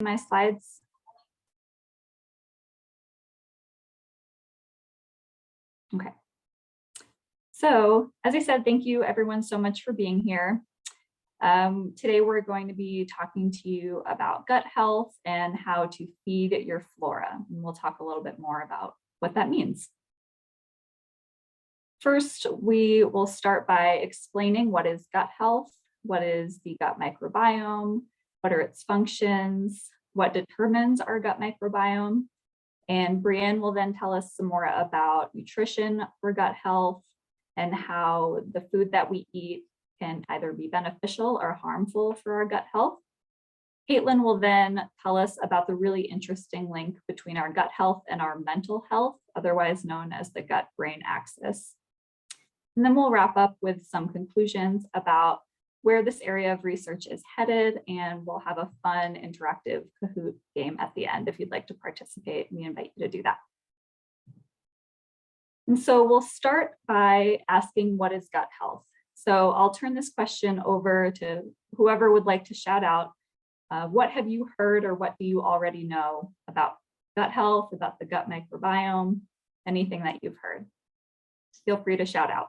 my slides? Okay. So as I said, thank you everyone so much for being here. Today we're going to be talking to you about gut health and how to feed your flora. And we'll talk a little bit more about what that means. First, we will start by explaining what is gut health, what is the gut microbiome, what are its functions, what determines our gut microbiome. And Brienne will then tell us some more about nutrition for gut health and how the food that we eat can either be beneficial or harmful for our gut health. Caitlin will then tell us about the really interesting link between our gut health and our mental health, otherwise known as the gut-brain axis. And then we'll wrap up with some conclusions about where this area of research is headed, and we'll have a fun interactive Kahoot game at the end if you'd like to participate. We invite you to do that. And so we'll start by asking, what is gut health? So I'll turn this question over to whoever would like to shout out. What have you heard or what do you already know about gut health, about the gut microbiome, anything that you've heard? Feel free to shout out.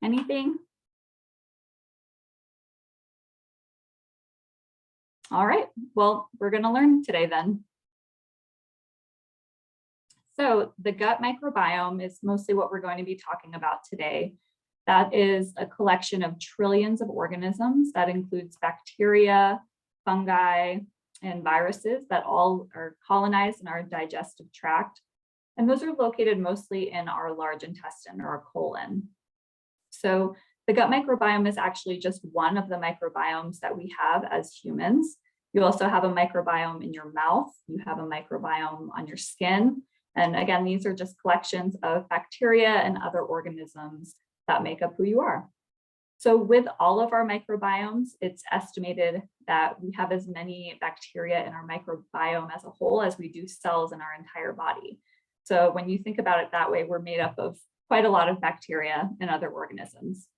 Anything? All right, well, we're going to learn today then. So the gut microbiome is mostly what we're going to be talking about today. That is a collection of trillions of organisms that includes bacteria, fungi, and viruses that all are colonized in our digestive tract. And those are located mostly in our large intestine or our colon. So the gut microbiome is actually just one of the microbiomes that we have as humans. You also have a microbiome in your mouth. You have a microbiome on your skin. And again, these are just collections of bacteria and other organisms that make up who you are. So with all of our microbiomes, it's estimated that we have as many bacteria in our microbiome as a whole as we do cells in our entire body. So when you think about it that way, we're made up of quite a lot of bacteria and other organisms.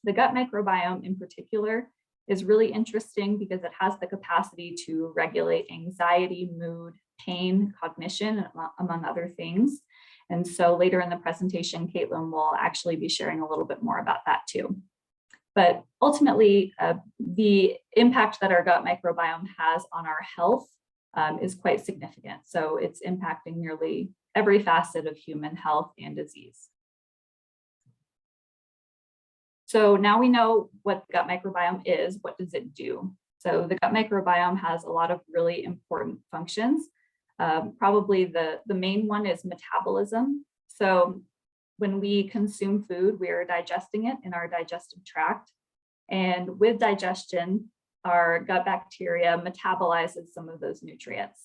The gut microbiome in particular is really interesting because it has the capacity to regulate anxiety, mood, pain, cognition, among other things. And so later in the presentation, Caitlin will actually be sharing a little bit more about that too. But ultimately, the impact that our gut microbiome has on our health is quite significant. So it's impacting nearly every facet of human health and disease. So now we know what the gut microbiome is. What does it do? So the gut microbiome has a lot of really important functions. Probably the main one is metabolism. So when we consume food, we are digesting it in our digestive tract. And with digestion, our gut bacteria metabolizes some of those nutrients.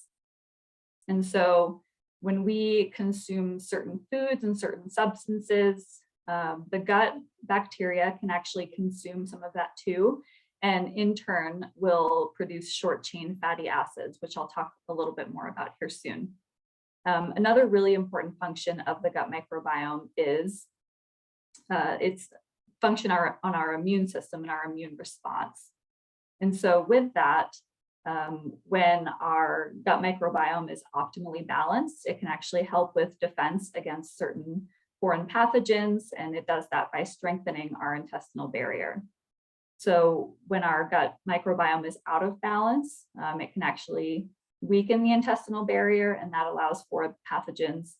And so when we consume certain foods and certain substances, the gut bacteria can actually consume some of that too, and in turn will produce short chain fatty acids, which I'll talk a little bit more about here soon. Another really important function of the gut microbiome is its function on our immune system and our immune response. And so with that, when our gut microbiome is optimally balanced, it can actually help with defense against certain foreign pathogens, and it does that by strengthening our intestinal barrier. So when our gut microbiome is out of balance, it can actually weaken the intestinal barrier, and that allows for pathogens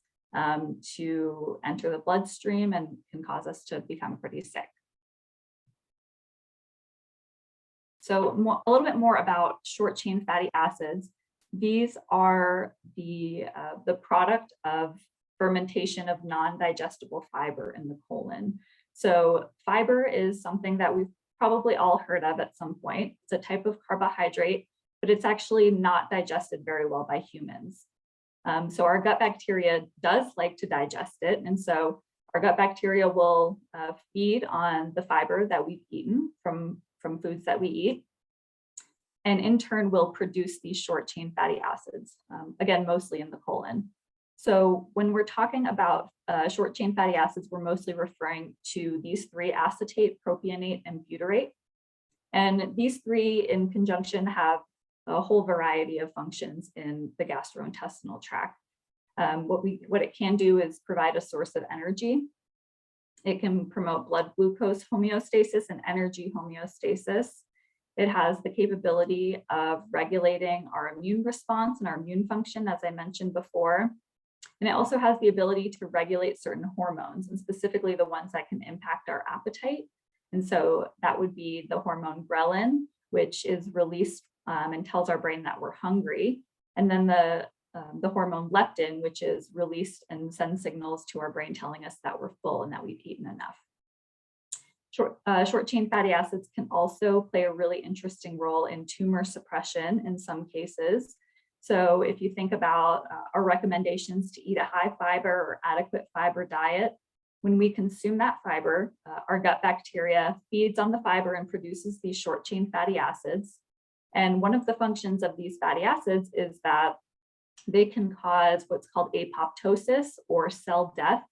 to enter the bloodstream and can cause us to become pretty sick. So a little bit more about short chain fatty acids. These are the product of fermentation of non-digestible fiber in the colon. So fiber is something that we've probably all heard of at some point. It's a type of carbohydrate, but it's actually not digested very well by humans. So our gut bacteria does like to digest it. And so our gut bacteria will feed on the fiber that we've eaten from foods that we eat. and in turn will produce these short chain fatty acids, again, mostly in the colon. So when we're talking about short chain fatty acids, we're mostly referring to these three: acetate, propionate, and butyrate. And these three in conjunction have a whole variety of functions in the gastrointestinal tract. What it can do is provide a source of energy. It can promote blood glucose homeostasis and energy homeostasis. It has the capability of regulating our immune response and our immune function, as I mentioned before. And it also has the ability to regulate certain hormones, and specifically the ones that can impact our appetite. And so that would be the hormone ghrelin, which is released and tells our brain that we're hungry. And then the hormone leptin, which is released and sends signals to our brain telling us that we're full and that we've eaten enough. Short chain fatty acids can also play a really interesting role in tumor suppression in some cases. So if you think about our recommendations to eat a high fiber or adequate fiber diet, when we consume that fiber, our gut bacteria feeds on the fiber and produces these short chain fatty acids. And one of the functions of these fatty acids is that they can cause what's called apoptosis or cell death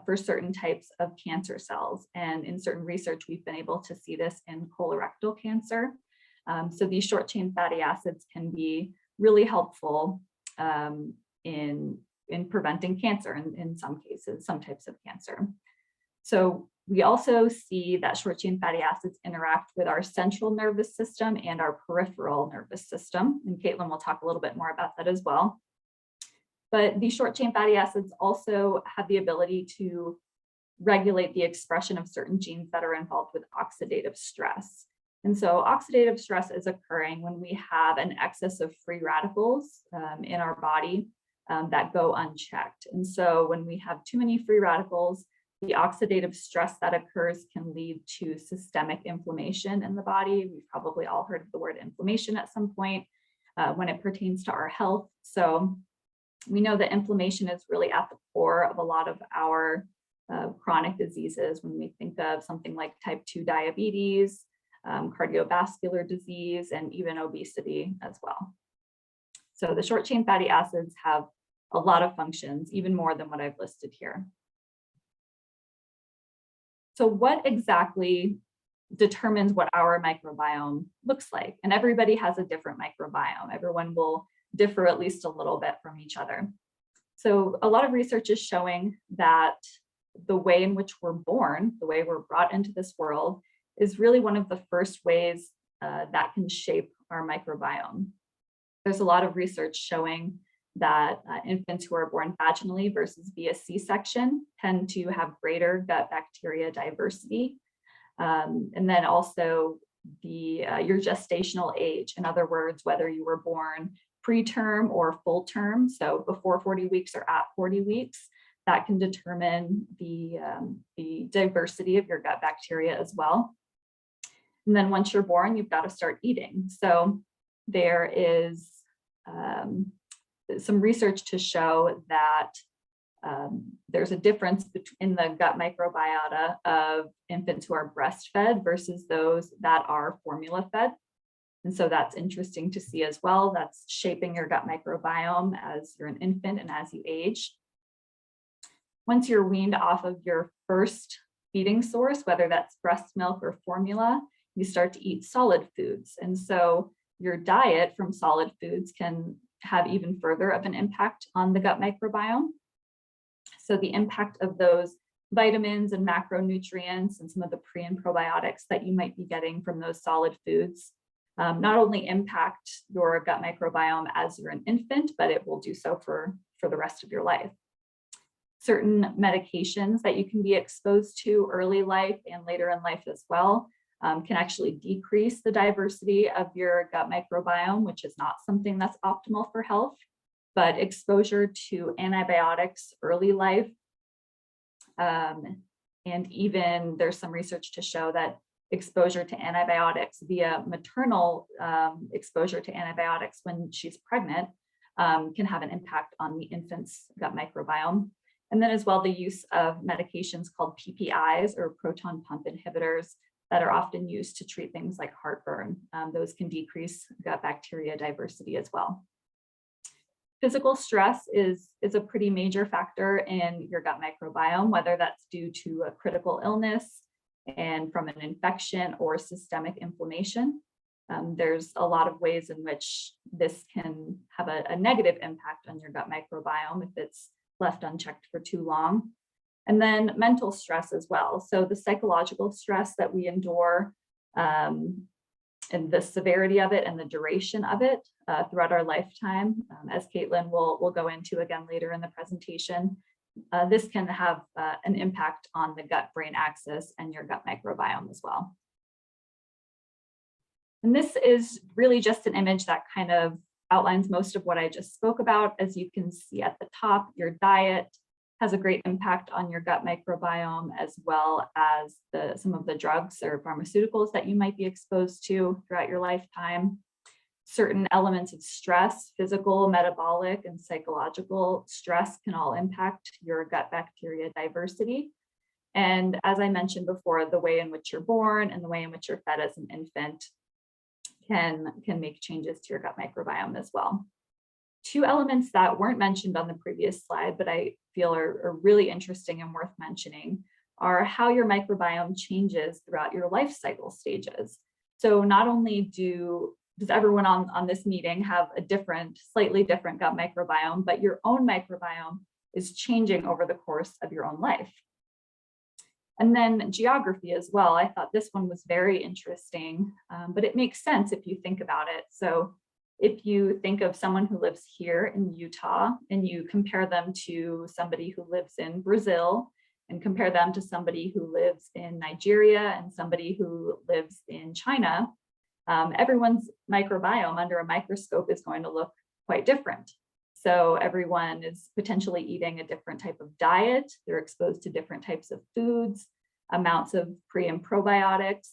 for certain types of cancer cells. And in certain research, we've been able to see this in colorectal cancer. So these short chain fatty acids can be really helpful in preventing cancer in some cases, some types of cancer. So we also see that short chain fatty acids interact with our central nervous system and our peripheral nervous system. And Caitlin will talk a little bit more about that as well. But these short chain fatty acids also have the ability to regulate the expression of certain genes that are involved with oxidative stress. And so oxidative stress is occurring when we have an excess of free radicals in our body that go unchecked. And so when we have too many free radicals, the oxidative stress that occurs can lead to systemic inflammation in the body. We've probably all heard of the word inflammation at some point when it pertains to our health. So we know that inflammation is really at the core of a lot of our chronic diseases. When we think of something like type 2 diabetes, cardiovascular disease, and even obesity as well. So the short chain fatty acids have a lot of functions, even more than what I've listed here. So what exactly determines what our microbiome looks like? And everybody has a different microbiome. Everyone will differ at least a little bit from each other. So a lot of research is showing that the way in which we're born, the way we're brought into this world, is really one of the first ways that can shape our microbiome. There's a lot of research showing that infants who are born vaginally versus via C-section tend to have greater gut bacteria diversity. And then also your gestational age. In other words, whether you were born preterm or full term, so before 40 weeks or at 40 weeks, that can determine the diversity of your gut bacteria as well. And then once you're born, you've got to start eating. So there is some research to show that there's a difference in the gut microbiota of infants who are breastfed versus those that are formula fed. And so that's interesting to see as well. That's shaping your gut microbiome as you're an infant and as you age. Once you're weaned off of your first feeding source, whether that's breast milk or formula, you start to eat solid foods. And so your diet from solid foods can have even further of an impact on the gut microbiome. So the impact of those vitamins and macronutrients and some of the pre and probiotics that you might be getting from those solid foods not only impact your gut microbiome as you're an infant, but it will do so for the rest of your life. Certain medications that you can be exposed to early life and later in life as well can actually decrease the diversity of your gut microbiome, which is not something that's optimal for health. But exposure to antibiotics early life, and even there's some research to show that exposure to antibiotics via maternal exposure to antibiotics when she's pregnant can have an impact on the infant's gut microbiome. And then as well, the use of medications called PPIs or proton pump inhibitors that are often used to treat things like heartburn. Those can decrease gut bacteria diversity as well. Physical stress is a pretty major factor in your gut microbiome, whether that's due to a critical illness and from an infection or systemic inflammation. There's a lot of ways in which this can have a negative impact on your gut microbiome if it's left unchecked for too long. And then mental stress as well. So the psychological stress that we endure and the severity of it and the duration of it throughout our lifetime, as Caitlin will go into again later in the presentation, this can have an impact on the gut-brain axis and your gut microbiome as well. And this is really just an image that kind of outlines most of what I just spoke about. As you can see at the top, your diet has a great impact on your gut microbiome, as well as some of the drugs or pharmaceuticals that you might be exposed to throughout your lifetime. Certain elements of stress, physical, metabolic, and psychological stress can all impact your gut bacteria diversity. And as I mentioned before, the way in which you're born and the way in which you're fed as an infant can make changes to your gut microbiome as well. Two elements that weren't mentioned on the previous slide, but I feel are really interesting and worth mentioning, are how your microbiome changes throughout your life cycle stages. So not only does everyone on this meeting have a slightly different gut microbiome, but your own microbiome is changing over the course of your own life. And then geography as well. I thought this one was very interesting, but it makes sense if you think about it. So if you think of someone who lives here in Utah and you compare them to somebody who lives in Brazil and compare them to somebody who lives in Nigeria and somebody who lives in China, everyone's microbiome under a microscope is going to look quite different. So everyone is potentially eating a different type of diet. They're exposed to different types of foods, amounts of pre and probiotics,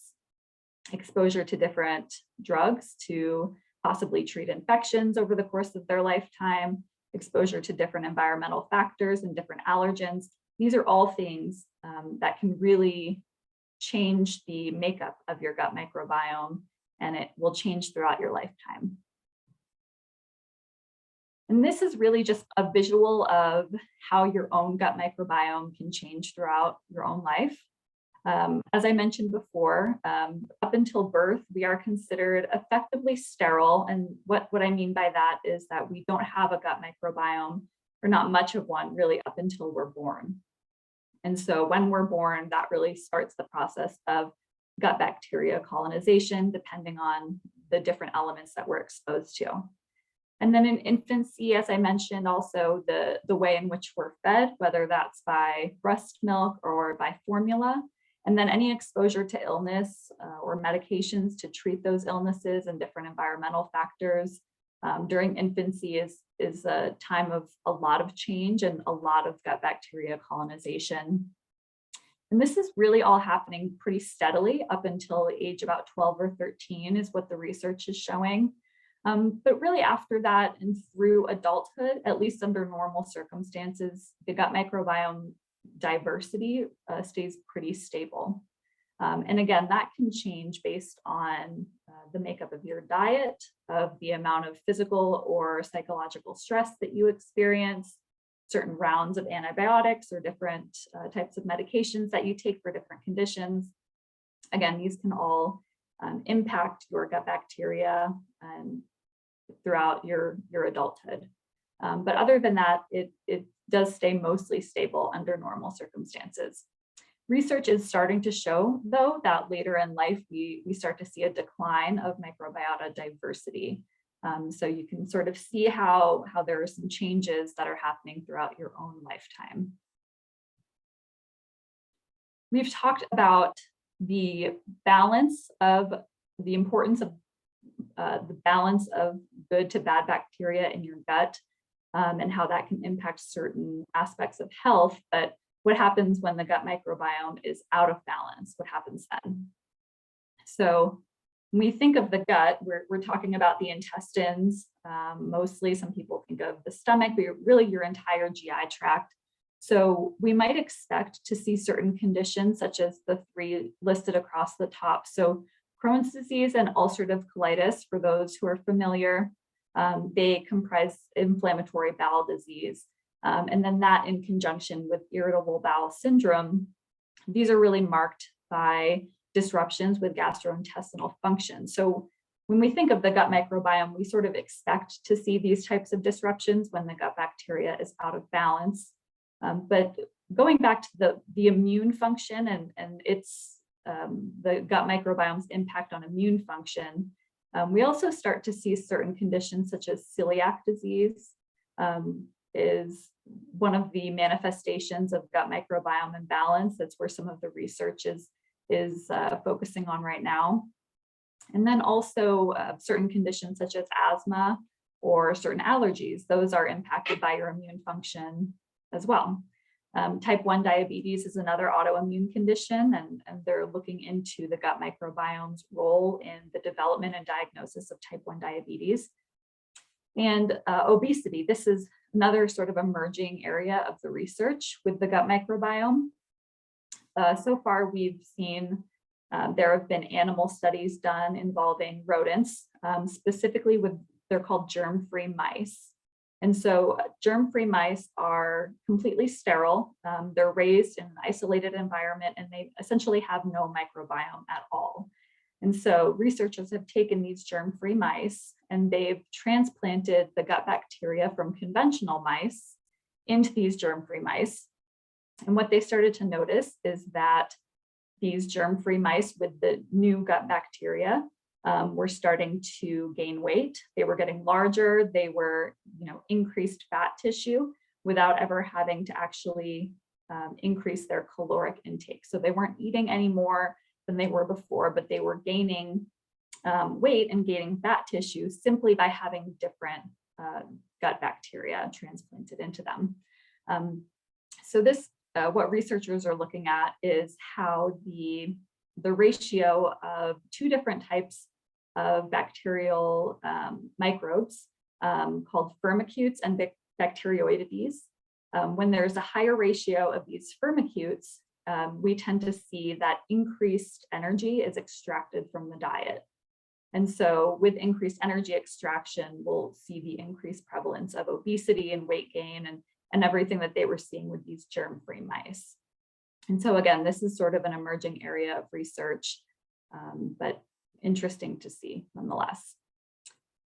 exposure to different drugs to possibly treat infections over the course of their lifetime, exposure to different environmental factors and different allergens. These are all things that can really change the makeup of your gut microbiome, and it will change throughout your lifetime. And this is really just a visual of how your own gut microbiome can change throughout your own life. As I mentioned before, up until birth, we are considered effectively sterile. And what I mean by that is that we don't have a gut microbiome, or not much of one really, up until we're born. And so when we're born, that really starts the process of gut bacteria colonization, depending on the different elements that we're exposed to. And then in infancy, as I mentioned, also the way in which we're fed, whether that's by breast milk or by formula, and then any exposure to illness or medications to treat those illnesses and different environmental factors during infancy is a time of a lot of change and a lot of gut bacteria colonization. And this is really all happening pretty steadily up until age about 12 or 13 is what the research is showing. But really after that and through adulthood, at least under normal circumstances, the gut microbiome diversity stays pretty stable. And again, that can change based on the makeup of your diet, of the amount of physical or psychological stress that you experience, certain rounds of antibiotics or different types of medications that you take for different conditions. Again, these can all impact your gut bacteria throughout your adulthood. But other than that, it does stay mostly stable under normal circumstances. Research is starting to show, though, that later in life, we start to see a decline of microbiota diversity. So you can sort of see how there are some changes that are happening throughout your own lifetime. We've talked about the importance of the balance of good to bad bacteria in your gut and how that can impact certain aspects of health. But what happens when the gut microbiome is out of balance? What happens then? So when we think of the gut, we're talking about the intestines. Mostly some people think of the stomach, but really your entire GI tract. So we might expect to see certain conditions such as the 3 listed across the top. So Crohn's disease and ulcerative colitis, for those who are familiar, they comprise inflammatory bowel disease. And then that in conjunction with irritable bowel syndrome, these are really marked by disruptions with gastrointestinal function. So when we think of the gut microbiome, we sort of expect to see these types of disruptions when the gut bacteria is out of balance. But going back to the immune function and its the gut microbiome's impact on immune function, we also start to see certain conditions such as celiac disease is one of the manifestations of gut microbiome imbalance. That's where some of the research is focusing on right now. And then also certain conditions such as asthma or certain allergies, those are impacted by your immune function as well. Type 1 diabetes is another autoimmune condition, and they're looking into the gut microbiome's role in the development and diagnosis of type 1 diabetes. And obesity, this is another sort of emerging area of the research with the gut microbiome. So far, we've seen there have been animal studies done involving rodents, specifically they're called germ-free mice. And so germ-free mice are completely sterile. They're raised in an isolated environment, and they essentially have no microbiome at all. And so researchers have taken these germ-free mice and they've transplanted the gut bacteria from conventional mice into these germ-free mice. And what they started to notice is that these germ-free mice with the new gut bacteria were starting to gain weight. They were getting larger. They were, increased fat tissue without ever having to actually increase their caloric intake. So they weren't eating any more than they were before, but they were gaining weight and gaining fat tissue simply by having different gut bacteria transplanted into them. So this, what researchers are looking at is how the ratio of 2 different types of bacterial microbes called firmicutes and bacteroidetes. When there's a higher ratio of these firmicutes, we tend to see that increased energy is extracted from the diet. And so with increased energy extraction, we'll see the increased prevalence of obesity and weight gain and everything that they were seeing with these germ-free mice. And so again, this is sort of an emerging area of research, but interesting to see nonetheless.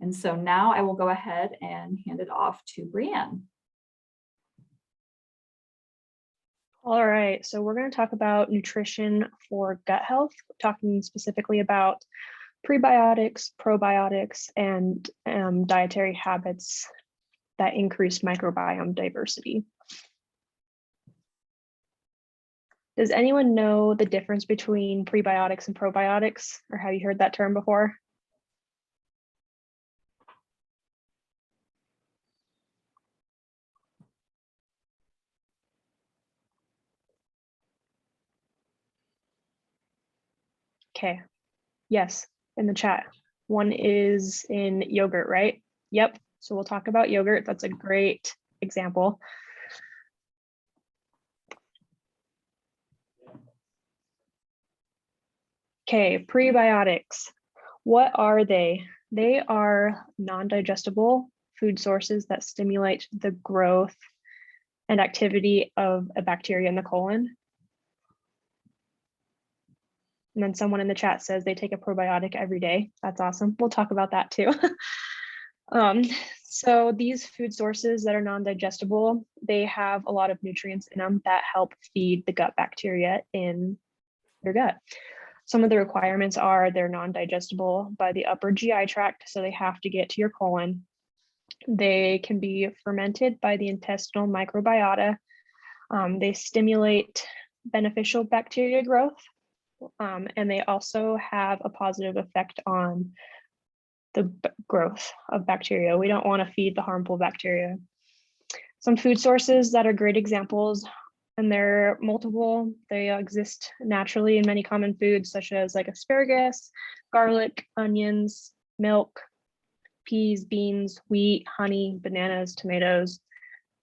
And so now I will go ahead and hand it off to Brianne. All right, so we're going to talk about nutrition for gut health, talking specifically about prebiotics, probiotics, and dietary habits that increase microbiome diversity. Does anyone know the difference between prebiotics and probiotics, or have you heard that term before? Okay, yes, in the chat. One is in yogurt, right? Yep, so we'll talk about yogurt. That's a great example. Okay, prebiotics. What are they? They are non-digestible food sources that stimulate the growth and activity of a bacteria in the colon. And then someone in the chat says they take a probiotic every day. That's awesome. We'll talk about that too. So these food sources that are non-digestible, they have a lot of nutrients in them that help feed the gut bacteria in your gut. Some of the requirements are they're non-digestible by the upper GI tract, so they have to get to your colon. They can be fermented by the intestinal microbiota. They stimulate beneficial bacteria growth. And they also have a positive effect on the growth of bacteria. We don't want to feed the harmful bacteria. Some food sources that are great examples, and they're multiple, they exist naturally in many common foods, such as like asparagus, garlic, onions, milk, peas, beans, wheat, honey, bananas, tomatoes.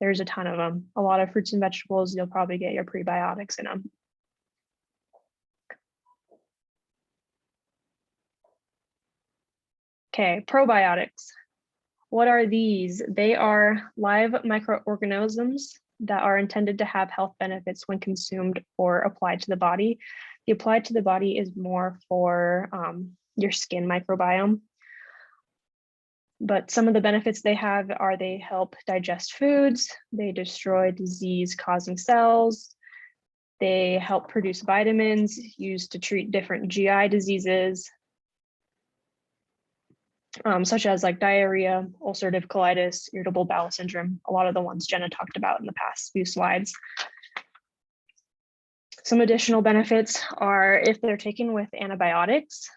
There's a ton of them. A lot of fruits and vegetables, you'll probably get your prebiotics in them. Okay, probiotics. What are these? They are live microorganisms that are intended to have health benefits when consumed or applied to the body. The applied to the body is more for your skin microbiome. But some of the benefits they have are they help digest foods, they destroy disease-causing cells, they help produce vitamins used to treat different GI diseases, such as like diarrhea, ulcerative colitis, irritable bowel syndrome, a lot of the ones Jenna talked about in the past few slides. Some additional benefits are if they're taken with antibiotics,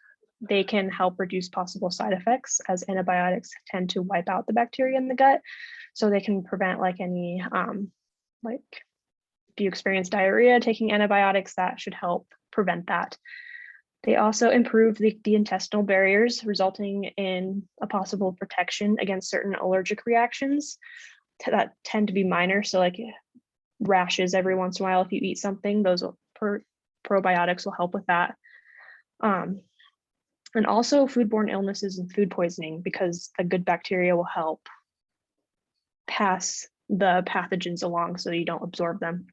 they can help reduce possible side effects, as antibiotics tend to wipe out the bacteria in the gut. So they can prevent like any, like if you experience diarrhea, taking antibiotics, that should help prevent that. They also improve the intestinal barriers, resulting in a possible protection against certain allergic reactions that tend to be minor. So like rashes every once in a while, if you eat something, those probiotics will help with that. And also foodborne illnesses and food poisoning, because the good bacteria will help pass the pathogens along so you don't absorb them.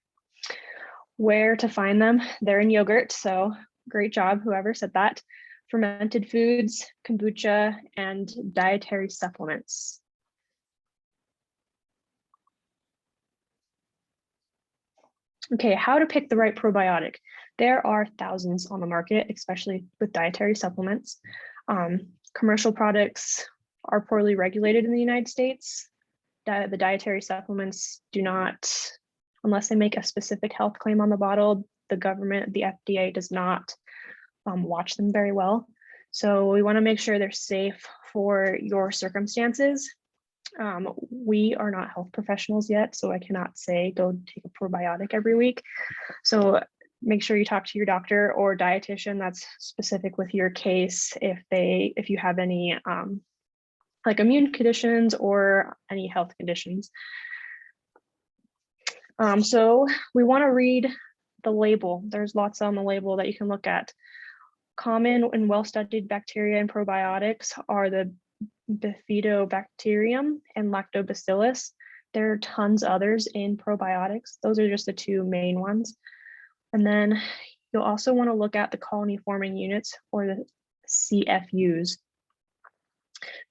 Where to find them? They're in yogurt, so great job, whoever said that. Fermented foods, kombucha, and dietary supplements. Okay, how to pick the right probiotic. There are thousands on the market, especially with dietary supplements. Commercial products are poorly regulated in the United States. The dietary supplements do not, unless they make a specific health claim on the bottle, the government, the FDA does not watch them very well. So we want to make sure they're safe for your circumstances. We are not health professionals yet, so I cannot say go take a probiotic every week. So make sure you talk to your doctor or dietitian that's specific with your case if you have any like immune conditions or any health conditions. So we want to read the label. There's lots on the label that you can look at. Common and well-studied bacteria and probiotics are the Bifidobacterium and Lactobacillus. There are tons others in probiotics. Those are just the two main ones. And then you'll also want to look at the colony forming units, or the CFUs.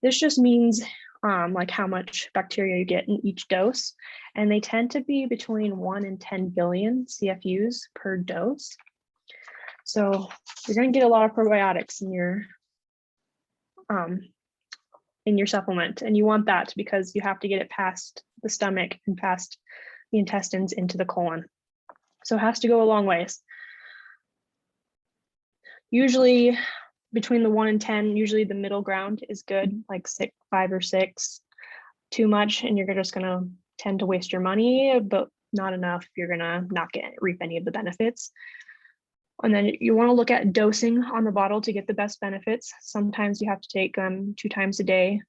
This just means like how much bacteria you get in each dose. And they tend to be between 1 and 10 billion CFUs per dose. So you're going to get a lot of probiotics in your supplement, and you want that because you have to get it past the stomach and past the intestines into the colon. So it has to go a long ways. Usually between the 1 and 10, usually the middle ground is good, like 5 or 6. Too much and you're just going to tend to waste your money, but not enough, you're going to not reap any of the benefits. And then you want to look at dosing on the bottle to get the best benefits. Sometimes you have to take 2 times a day.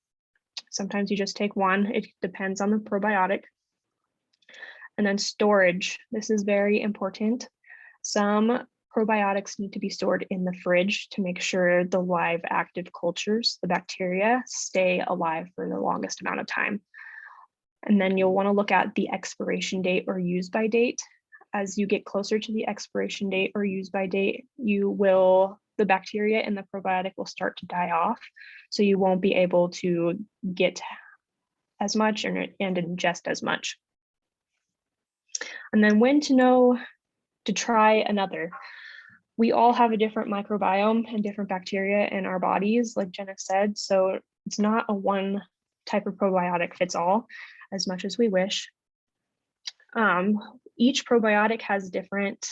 Sometimes you just take 1. It depends on the probiotic. And then storage. This is very important. Some probiotics need to be stored in the fridge to make sure the live active cultures, the bacteria, stay alive for the longest amount of time. And then you'll want to look at the expiration date or use by date. As you get closer to the expiration date or use by date, the bacteria in the probiotic will start to die off. So you won't be able to get as much and ingest as much. And then when to know to try another. We all have a different microbiome and different bacteria in our bodies, like Jenna said. So it's not a one type of probiotic fits all, as much as we wish. Each probiotic has different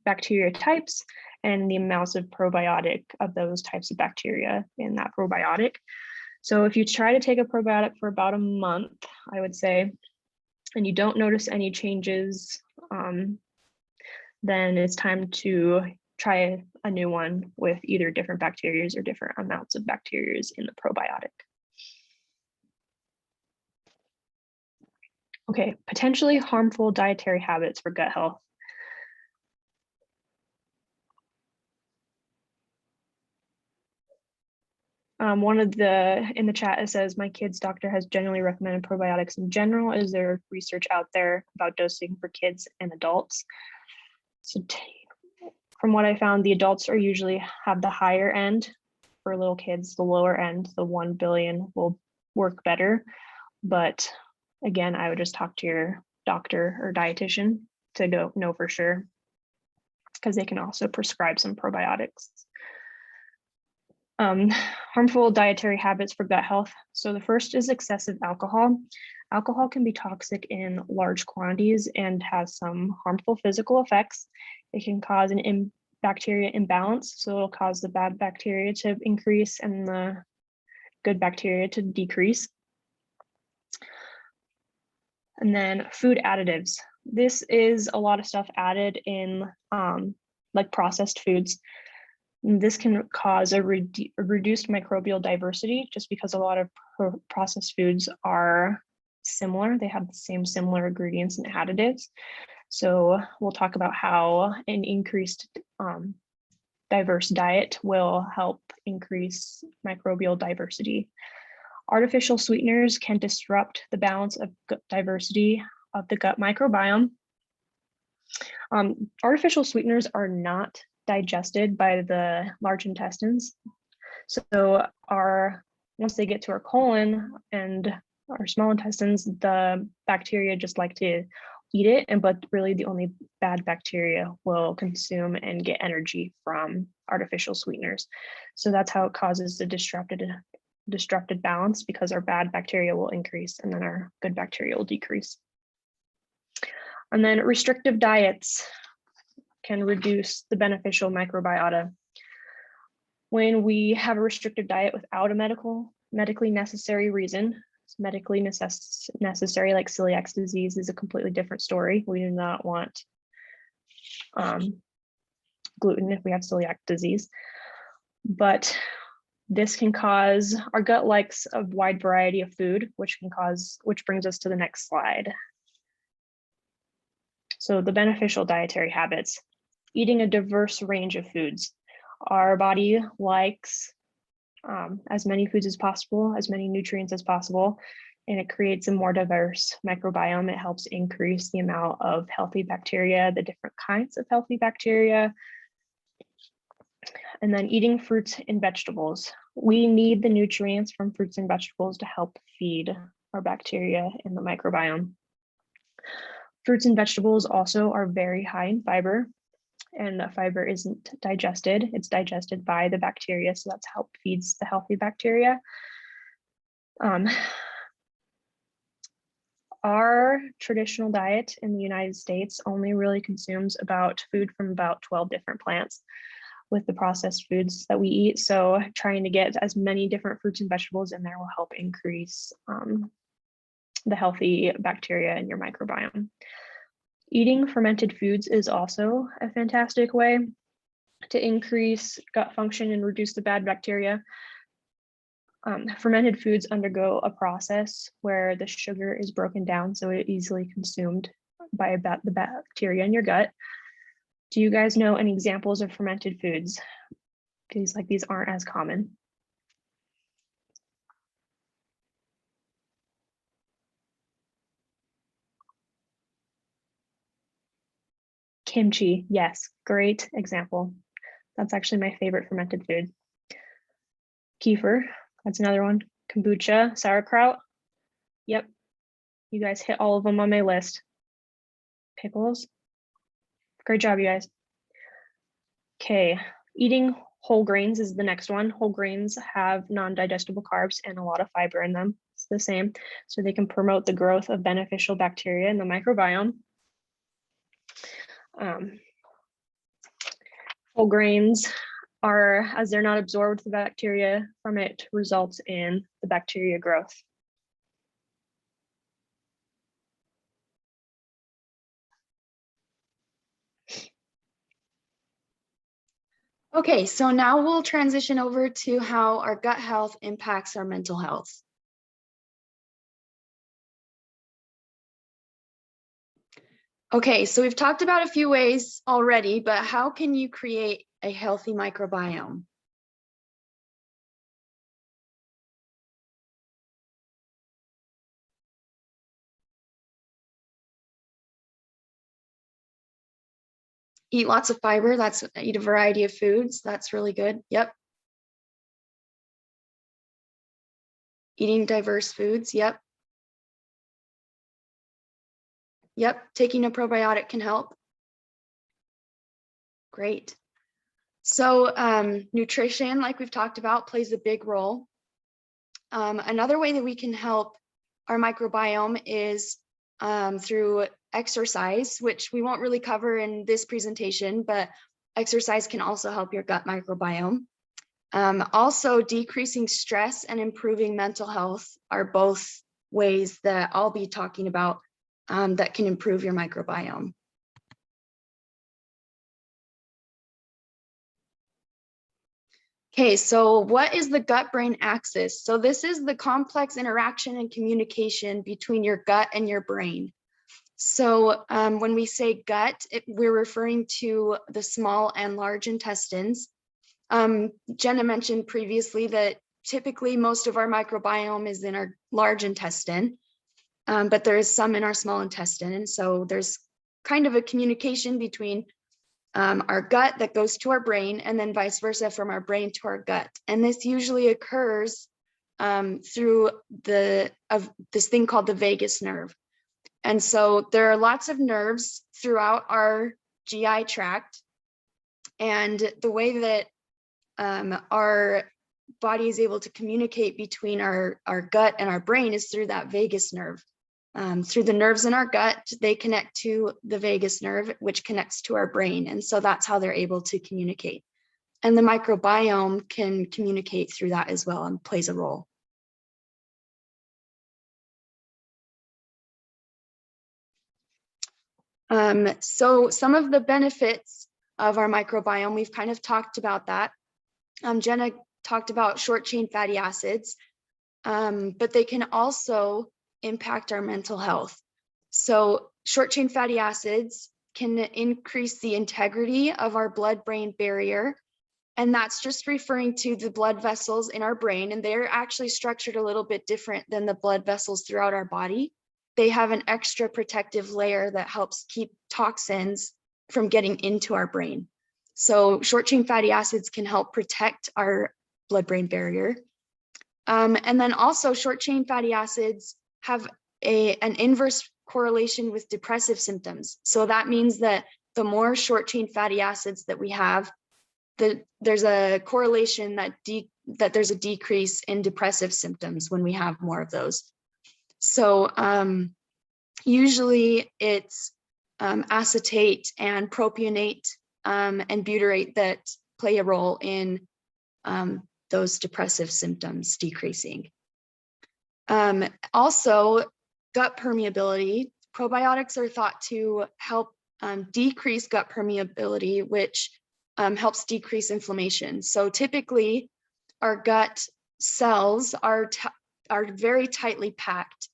bacteria types and the amounts of probiotic of those types of bacteria in that probiotic. So if you try to take a probiotic for about a month, I would say, and you don't notice any changes, then it's time to try a new one with either different bacteria or different amounts of bacteria in the probiotic. Okay, potentially harmful dietary habits for gut health. One of in the chat, it says, my kid's doctor has generally recommended probiotics in general. Is there research out there about dosing for kids and adults? So from what I found, the adults are usually have the higher end. For little kids, the lower end, the 1 billion, will work better. But again, I would just talk to your doctor or dietitian to know for sure, because they can also prescribe some probiotics. Harmful dietary habits for gut health. So the first is excessive alcohol. Alcohol can be toxic in large quantities and has some harmful physical effects. It can cause an bacteria imbalance, so it'll cause the bad bacteria to increase and the good bacteria to decrease. And then food additives. This is a lot of stuff added in like processed foods. This can cause a reduced microbial diversity just because a lot of processed foods are similar. They have the same similar ingredients and additives. So we'll talk about how an increased diverse diet will help increase microbial diversity. Artificial sweeteners can disrupt the balance of diversity of the gut microbiome. Artificial sweeteners are not digested by the large intestines. So once they get to our colon and our small intestines, the bacteria just like to eat it, but really the only bad bacteria will consume and get energy from artificial sweeteners. So that's how it causes the disrupted balance, because our bad bacteria will increase and then our good bacteria will decrease. And then restrictive diets can reduce the beneficial microbiota. When we have a restrictive diet without a medically necessary reason, it's medically necessary, like celiac disease, is a completely different story. We do not want gluten if we have celiac disease. But this can cause, our gut likes a wide variety of food, which brings us to the next slide. So the beneficial dietary habits. Eating a diverse range of foods. Our body likes as many foods as possible, as many nutrients as possible, and it creates a more diverse microbiome. It helps increase the amount of healthy bacteria, the different kinds of healthy bacteria. And then eating fruits and vegetables. We need the nutrients from fruits and vegetables to help feed our bacteria in the microbiome. Fruits and vegetables also are very high in fiber, and the fiber isn't digested. It's digested by the bacteria, so that's how it feeds the healthy bacteria. Our traditional diet in the United States only really consumes food from about 12 different plants with the processed foods that we eat. So trying to get as many different fruits and vegetables in there will help increase the healthy bacteria in your microbiome. Eating fermented foods is also a fantastic way to increase gut function and reduce the bad bacteria. Fermented foods undergo a process where the sugar is broken down, so it's easily consumed by the bacteria in your gut. Do you guys know any examples of fermented foods? Because these aren't as common. Kimchi, yes, great example. That's actually my favorite fermented food. Kefir, that's another one. Kombucha, sauerkraut. Yep, you guys hit all of them on my list. Pickles. Great job, you guys. Okay, eating whole grains is the next one. Whole grains have non-digestible carbs and a lot of fiber in them. It's the same, so they can promote the growth of beneficial bacteria in the microbiome. Whole grains as they're not absorbed, the bacteria from it results in the bacteria growth. Okay, so now we'll transition over to how our gut health impacts our mental health. Okay, so we've talked about a few ways already, but how can you create a healthy microbiome? Eat lots of fiber. Eat a variety of foods. That's really good. Yep. Eating diverse foods. Yep. Yep. Taking a probiotic can help. Great. So nutrition, like we've talked about, plays a big role. Another way that we can help our microbiome is through exercise, which we won't really cover in this presentation, but exercise can also help your gut microbiome. Also, decreasing stress and improving mental health are both ways that I'll be talking about that can improve your microbiome. Okay, so what is the gut-brain axis? So this is the complex interaction and communication between your gut and your brain. So when we say gut, we're referring to the small and large intestines. Jenna mentioned previously that typically most of our microbiome is in our large intestine, but there is some in our small intestine. And so there's kind of a communication between our gut that goes to our brain, and then vice versa from our brain to our gut. And this usually occurs through this thing called the vagus nerve. And so there are lots of nerves throughout our GI tract. And the way that our body is able to communicate between our gut and our brain is through that vagus nerve. Through the nerves in our gut, they connect to the vagus nerve, which connects to our brain. And so that's how they're able to communicate. And the microbiome can communicate through that as well and plays a role. So some of the benefits of our microbiome, we've kind of talked about that. Jenna talked about short chain fatty acids, but they can also impact our mental health. So short chain fatty acids can increase the integrity of our blood-brain barrier. And that's just referring to the blood vessels in our brain. And they're actually structured a little bit different than the blood vessels throughout our body. They have an extra protective layer that helps keep toxins from getting into our brain. So short chain fatty acids can help protect our blood-brain barrier. And then also short chain fatty acids have an inverse correlation with depressive symptoms. So that means that the more short chain fatty acids that we have, there's a correlation that there's a decrease in depressive symptoms when we have more of those. So usually it's acetate and propionate and butyrate that play a role in those depressive symptoms decreasing. Also, gut permeability. Probiotics are thought to help decrease gut permeability, which helps decrease inflammation. So typically, our gut cells are very tightly packed,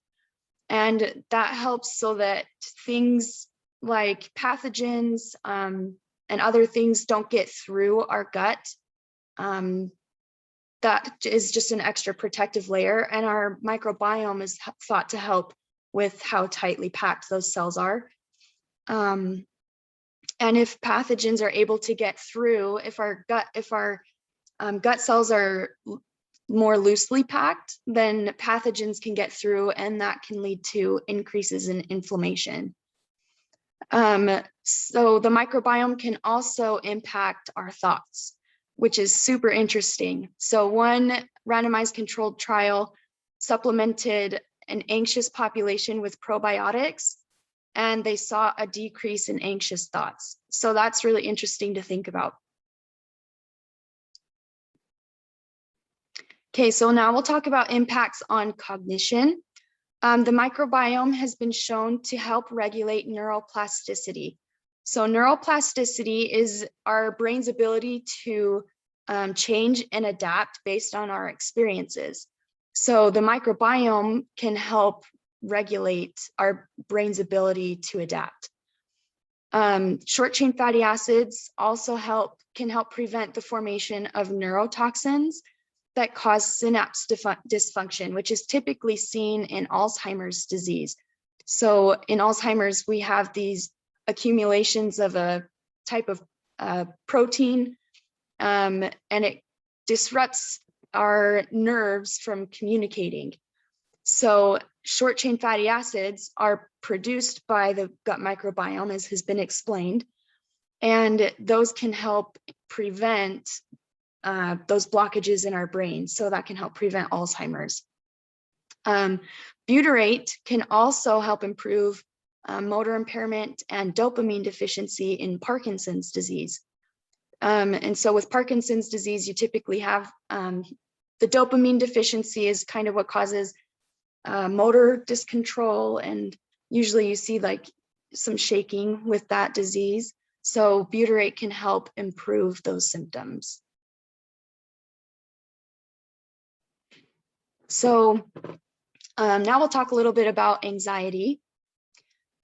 and that helps so that things like pathogens and other things don't get through our gut. That is just an extra protective layer, and our microbiome is thought to help with how tightly packed those cells are. And if pathogens are able to get through, if our gut cells are more loosely packed, then pathogens can get through, and that can lead to increases in inflammation. So the microbiome can also impact our thoughts, which is super interesting. So one randomized controlled trial supplemented an anxious population with probiotics, and they saw a decrease in anxious thoughts. So that's really interesting to think about. Okay, so now we'll talk about impacts on cognition. The microbiome has been shown to help regulate neuroplasticity. So neuroplasticity is our brain's ability to change and adapt based on our experiences. So the microbiome can help regulate our brain's ability to adapt. Short chain fatty acids also can help prevent the formation of neurotoxins that cause synapse dysfunction, which is typically seen in Alzheimer's disease. So in Alzheimer's, we have these accumulations of a type of protein, and it disrupts our nerves from communicating. So short chain fatty acids are produced by the gut microbiome, as has been explained, and those can help prevent those blockages in our brain. So that can help prevent Alzheimer's. Butyrate can also help improve motor impairment and dopamine deficiency in Parkinson's disease. And so with Parkinson's disease, you typically have the dopamine deficiency is kind of what causes motor discontrol, and usually you see like some shaking with that disease. So butyrate can help improve those symptoms. So now we'll talk a little bit about anxiety.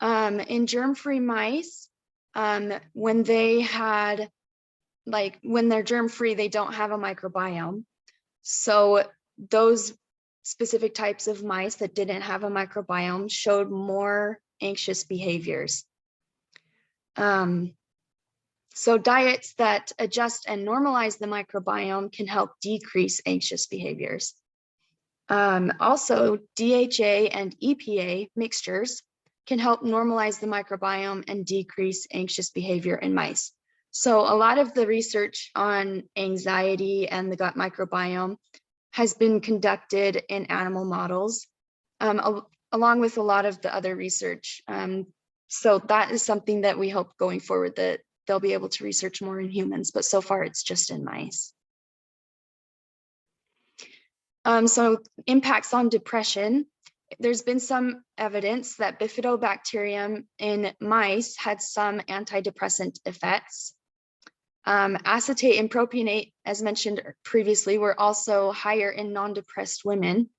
In germ-free mice, when they're germ-free, they don't have a microbiome. So those specific types of mice that didn't have a microbiome showed more anxious behaviors. So diets that adjust and normalize the microbiome can help decrease anxious behaviors. Also, DHA and EPA mixtures can help normalize the microbiome and decrease anxious behavior in mice. So a lot of the research on anxiety and the gut microbiome has been conducted in animal models, along with a lot of the other research. So that is something that we hope going forward that they'll be able to research more in humans, but so far it's just in mice. So impacts on depression. There's been some evidence that bifidobacterium in mice had some antidepressant effects. Acetate and propionate, as mentioned previously, were also higher in non-depressed women,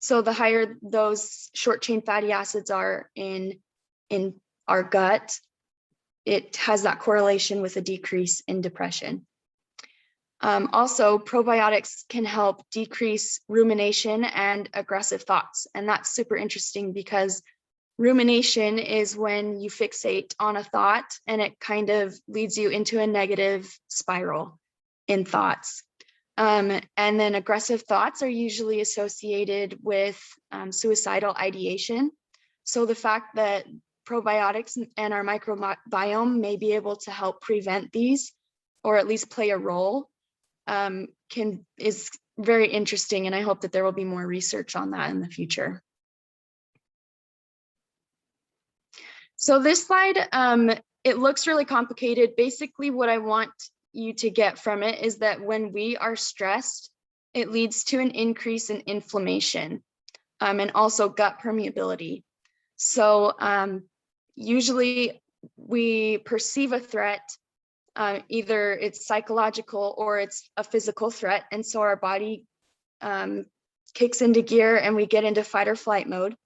so the higher those short chain fatty acids are in our gut, it has that correlation with a decrease in depression. Also, probiotics can help decrease rumination and aggressive thoughts. And that's super interesting because rumination is when you fixate on a thought and it kind of leads you into a negative spiral in thoughts. And then aggressive thoughts are usually associated with suicidal ideation. So the fact that probiotics and our microbiome may be able to help prevent these, or at least play a role, is very interesting, and I hope that there will be more research on that in the future. So this slide, it looks really complicated. Basically, what I want you to get from it is that when we are stressed, it leads to an increase in inflammation and also gut permeability. So usually we perceive a threat, either it's psychological or it's a physical threat. And so our body kicks into gear and we get into fight or flight mode.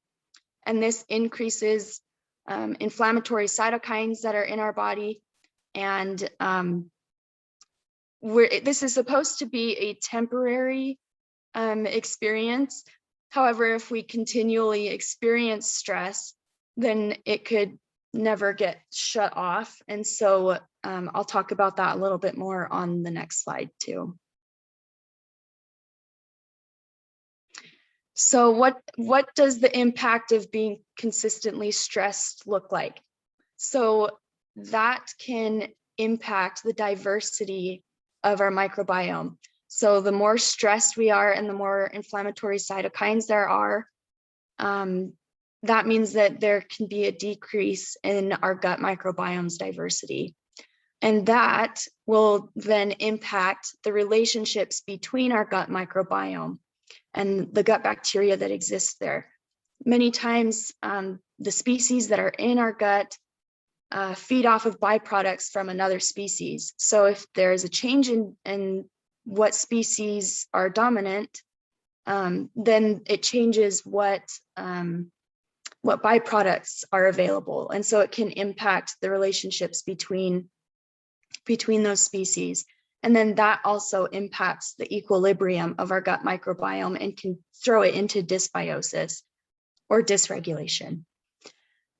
And this increases inflammatory cytokines that are in our body. And this is supposed to be a temporary experience. However, if we continually experience stress, then it could never get shut off. And so I'll talk about that a little bit more on the next slide too. So what does the impact of being consistently stressed look like? So that can impact the diversity of our microbiome. So the more stressed we are and the more inflammatory cytokines there are, that means that there can be a decrease in our gut microbiome's diversity. And that will then impact the relationships between our gut microbiome and the gut bacteria that exist there. Many times, the species that are in our gut feed off of byproducts from another species. So if there's a change in what species are dominant, then it changes what what byproducts are available. And so it can impact the relationships between those species. And then that also impacts the equilibrium of our gut microbiome and can throw it into dysbiosis or dysregulation.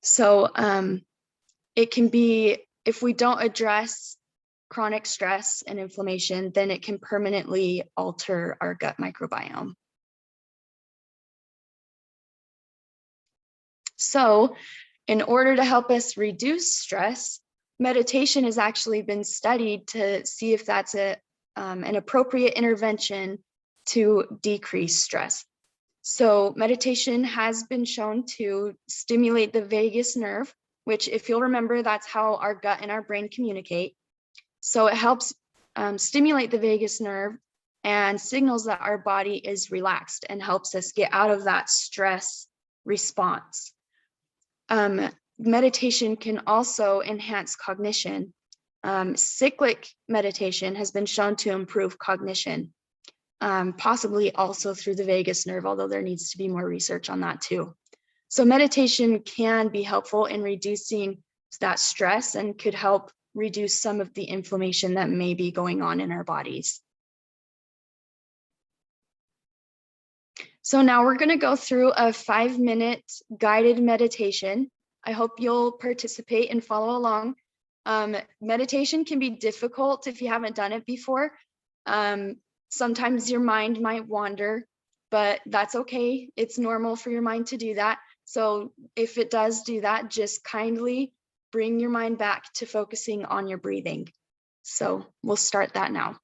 So it can be, if we don't address chronic stress and inflammation, then it can permanently alter our gut microbiome. So in order to help us reduce stress, meditation has actually been studied to see if that's an appropriate intervention to decrease stress. So meditation has been shown to stimulate the vagus nerve, which, if you'll remember, that's how our gut and our brain communicate. So it helps stimulate the vagus nerve and signals that our body is relaxed and helps us get out of that stress response. Meditation can also enhance cognition. Cyclic meditation has been shown to improve cognition, possibly also through the vagus nerve, although there needs to be more research on that too. So meditation can be helpful in reducing that stress and could help reduce some of the inflammation that may be going on in our bodies. So now we're going to go through a 5-minute guided meditation. I hope you'll participate and follow along. Meditation can be difficult if you haven't done it before. Sometimes your mind might wander, but that's okay. It's normal for your mind to do that. So if it does do that, just kindly bring your mind back to focusing on your breathing. So we'll start that now.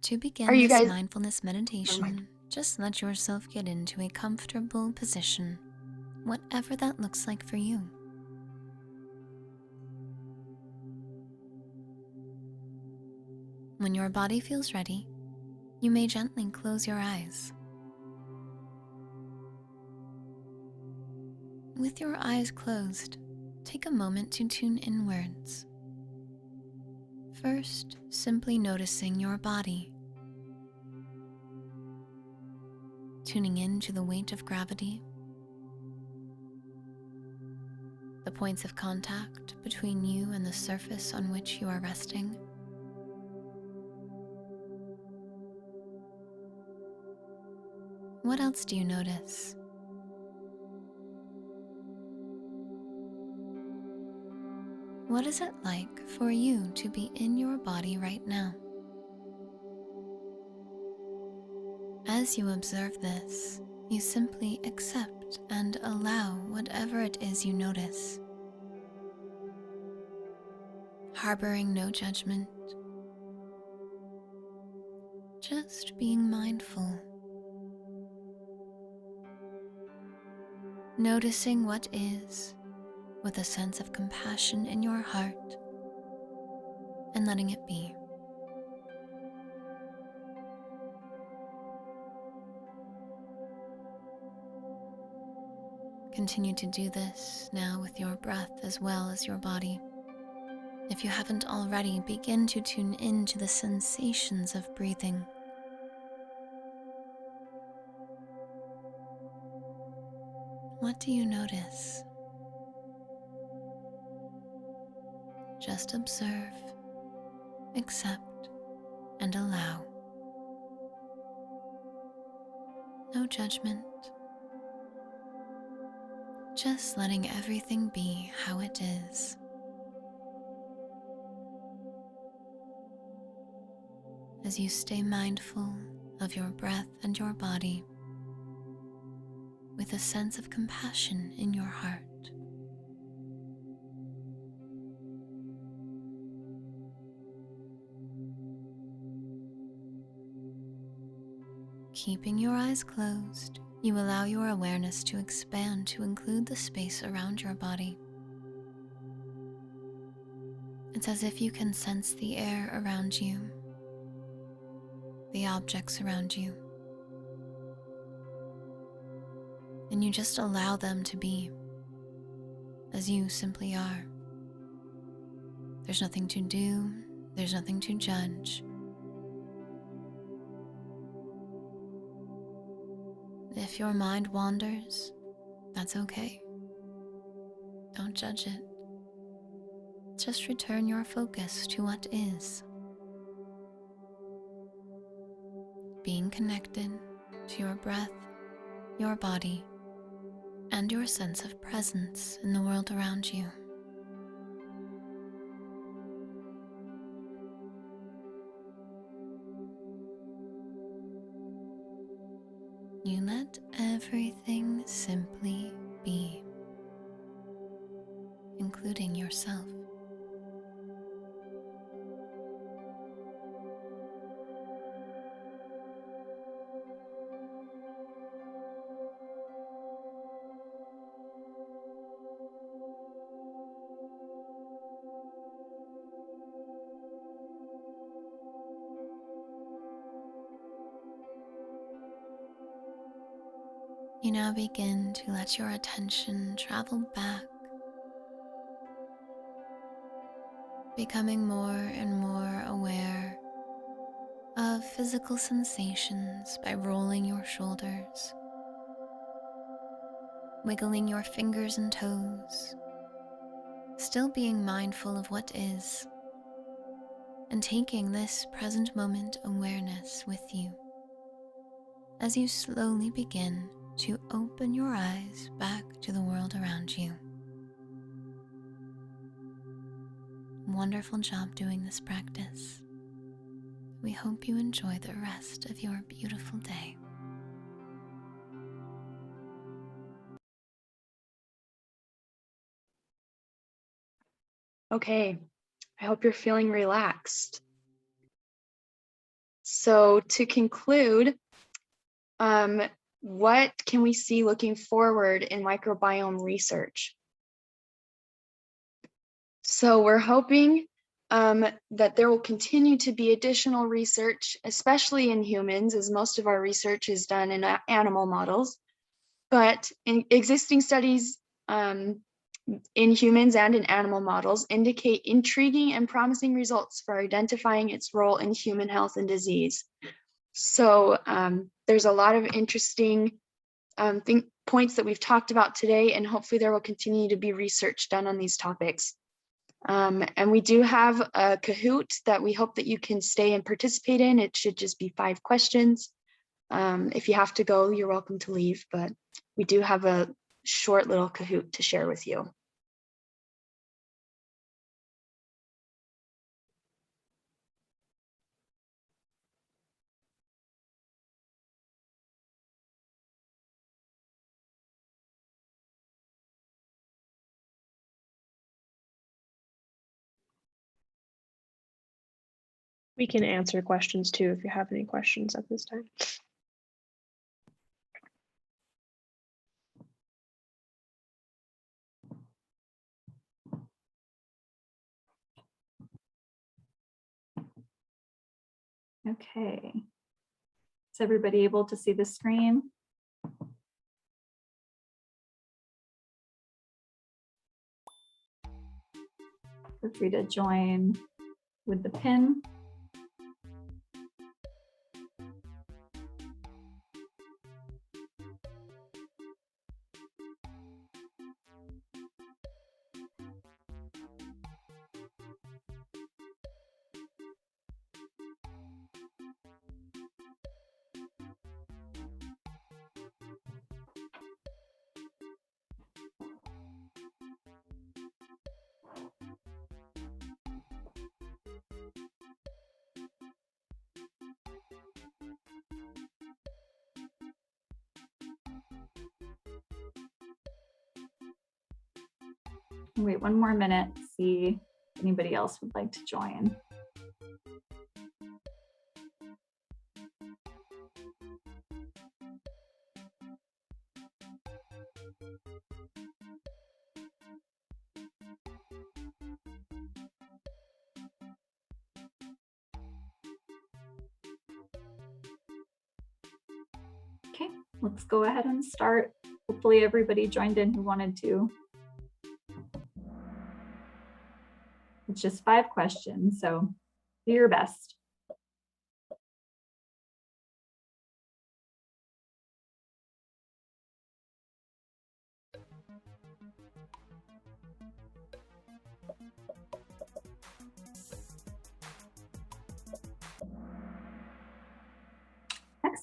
To begin Are you this guys- mindfulness meditation, just let yourself get into a comfortable position, whatever that looks like for you. When your body feels ready, you may gently close your eyes. With your eyes closed, take a moment to tune inwards. First, simply noticing your body. Tuning into the weight of gravity, the points of contact between you and the surface on which you are resting. What else do you notice? What is it like for you to be in your body right now? As you observe this, you simply accept and allow whatever it is you notice, harboring no judgment, just being mindful, noticing what is with a sense of compassion in your heart and letting it be. Continue to do this now with your breath as well as your body. If you haven't already, begin to tune into the sensations of breathing. What do you notice? Just observe, accept, and allow. No judgment. Just letting everything be how it is. As you stay mindful of your breath and your body, with a sense of compassion in your heart. Keeping your eyes closed, you allow your awareness to expand to include the space around your body. It's as if you can sense the air around you, the objects around you, and you just allow them to be as you simply are. There's nothing to do, there's nothing to judge. If your mind wanders, that's okay. Don't judge it. Just return your focus to what is. Being connected to your breath, your body, and your sense of presence in the world around you. You let everything simply be, including yourself. You now begin to let your attention travel back, becoming more and more aware of physical sensations by rolling your shoulders, wiggling your fingers and toes, still being mindful of what is, and taking this present moment awareness with you as you slowly begin to open your eyes back to the world around you. Wonderful job doing this practice. We hope you enjoy the rest of your beautiful day. Okay, I hope you're feeling relaxed. So to conclude, what can we see looking forward in microbiome research? So we're hoping that there will continue to be additional research, especially in humans, as most of our research is done in animal models. But in existing studies in humans and in animal models indicate intriguing and promising results for identifying its role in human health and disease. So there's a lot of interesting points that we've talked about today, and hopefully there will continue to be research done on these topics. And we do have a Kahoot that we hope that you can stay and participate in. It should just be 5 questions. If you have to go, you're welcome to leave, but we do have a short little Kahoot to share with you. We can answer questions too if you have any questions at this time. Okay. Is everybody able to see the screen? Feel free to join with the pin. Wait one more minute, see if anybody else would like to join. Okay, let's go ahead and start. Hopefully everybody joined in who wanted to. It's just 5 questions, so do your best.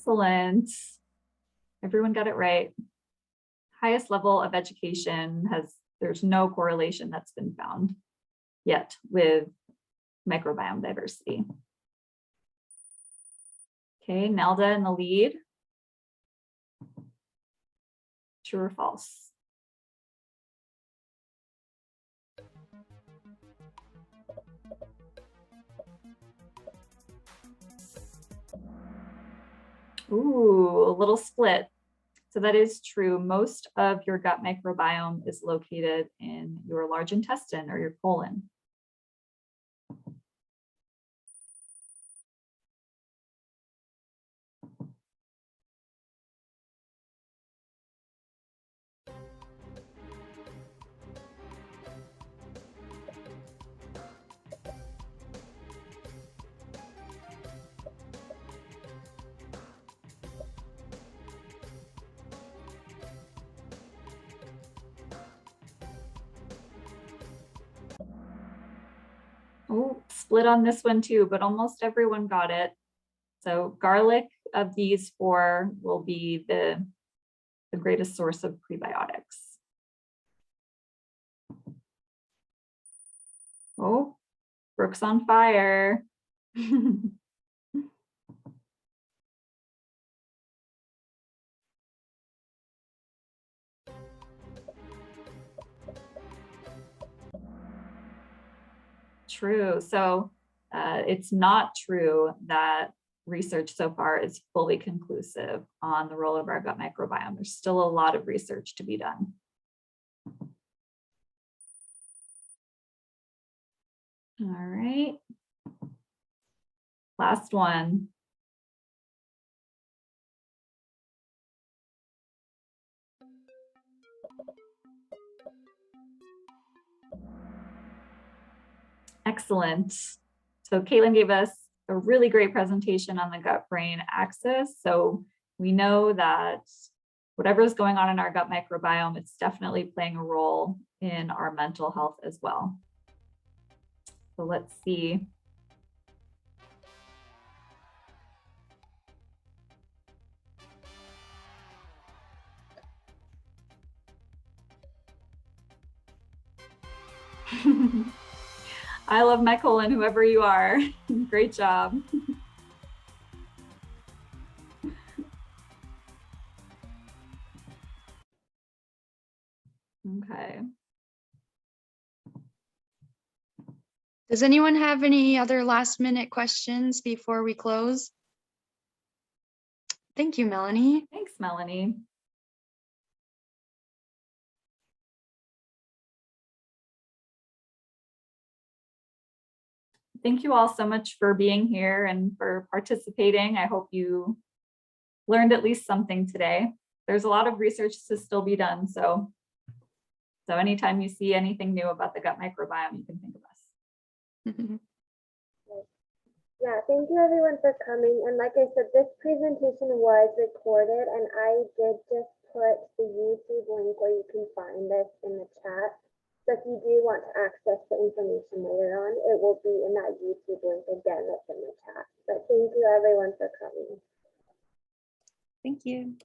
Excellent. Everyone got it right. Highest level of education there's no correlation that's been found yet with microbiome diversity. Okay, Nelda in the lead. True or false? Ooh, a little split. So that is true. Most of your gut microbiome is located in your large intestine or your colon. Oh, split on this one too, but almost everyone got it. So garlic of these four will be the greatest source of prebiotics. Oh, Brooke's on fire. True. So it's not true that research so far is fully conclusive on the role of our gut microbiome. There's still a lot of research to be done. All right. Last one. Excellent. So Caitlin gave us a really great presentation on the gut-brain axis. So we know that whatever is going on in our gut microbiome, it's definitely playing a role in our mental health as well. So let's see. I love my colon, whoever you are. Great job. Okay. Does anyone have any other last minute questions before we close? Thank you, Melanie. Thanks, Melanie. Thank you all so much for being here and for participating. I hope you learned at least something today. There's a lot of research to still be done. So anytime you see anything new about the gut microbiome, you can think of us. Yeah, thank you everyone for coming. And like I said, this presentation was recorded and I did just put the YouTube link where you can find this in the chat. So if you do want to access the information later on, it will be in that YouTube link again that's in the chat. But thank you everyone for coming. Thank you.